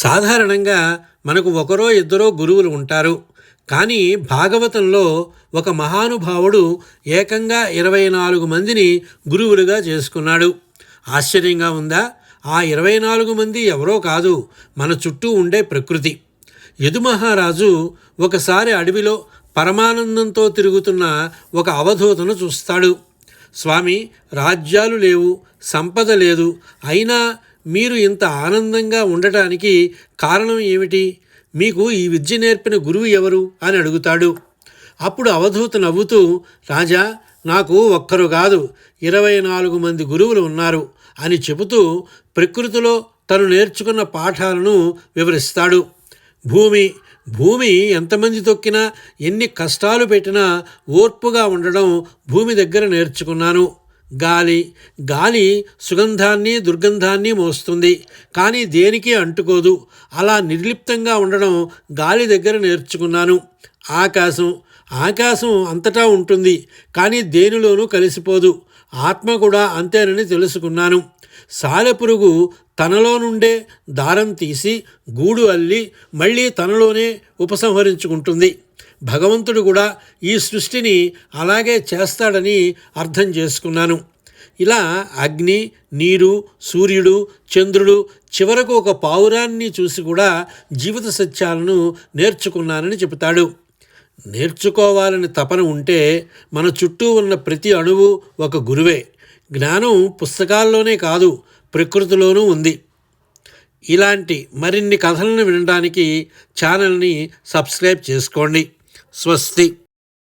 సాధారణంగా మనకు ఒకరో ఇద్దరో గురువులు ఉంటారు. కానీ భాగవతంలో ఒక మహానుభావుడు ఏకంగా 24 మందిని గురువులుగా చేసుకున్నాడు. ఆశ్చర్యంగా ఉందా? ఆ 24 మంది ఎవరో కాదు, మన చుట్టూ ఉండే ప్రకృతి. యదుమహారాజు ఒకసారి అడవిలో పరమానందంతో తిరుగుతున్న ఒక అవధూతను చూస్తాడు. స్వామి, రాజ్యాలు లేవు, సంపద లేదు, అయినా మీరు ఇంత ఆనందంగా ఉండటానికి కారణం ఏమిటి? మీకు ఈ విద్య నేర్పిన గురువు ఎవరు అని అడుగుతాడు. అప్పుడు అవధూత నవ్వుతూ, రాజా, నాకు ఒక్కరు కాదు 24 మంది గురువులు ఉన్నారు అని చెబుతూ ప్రకృతిలో తను నేర్చుకున్న పాఠాలను వివరిస్తాడు. భూమి ఎంతమంది తొక్కినా, ఎన్ని కష్టాలు పెట్టినా ఓర్పుగా ఉండడం భూమి దగ్గర నేర్చుకున్నాను. గాలి సుగంధాన్ని దుర్గంధాన్ని మోస్తుంది, కానీ దేనికి అంటుకోదు. అలా నిర్లిప్తంగా ఉండడం గాలి దగ్గర నేర్చుకున్నాను. ఆకాశం అంతటా ఉంటుంది, కానీ దేనిలోనూ కలిసిపోదు. ఆత్మ కూడా అంతేనని తెలుసుకున్నాను. సాలెపురుగు తనలో నుండే దారం తీసి గూడు అల్లి మళ్ళీ తనలోనే ఉపసంహరించుకుంటుంది. భగవంతుడు కూడా ఈ సృష్టిని అలాగే చేస్తాడని అర్థం చేసుకున్నాను. ఇలా అగ్ని, నీరు, సూర్యుడు, చంద్రుడు, చివరకు ఒక పావురాన్ని చూసి కూడా జీవిత సత్యాలను నేర్చుకున్నానని చెబుతాడు. నేర్చుకోవాలని తపన ఉంటే మన చుట్టూ ఉన్న ప్రతి అణువు ఒక గురువే. జ్ఞానం పుస్తకాల్లోనే కాదు, ప్రకృతిలోనూ ఉంది. ఇలాంటి మరిన్ని కథలను వినడానికి ఛానల్ని సబ్స్క్రైబ్ చేసుకోండి. స్వస్తి.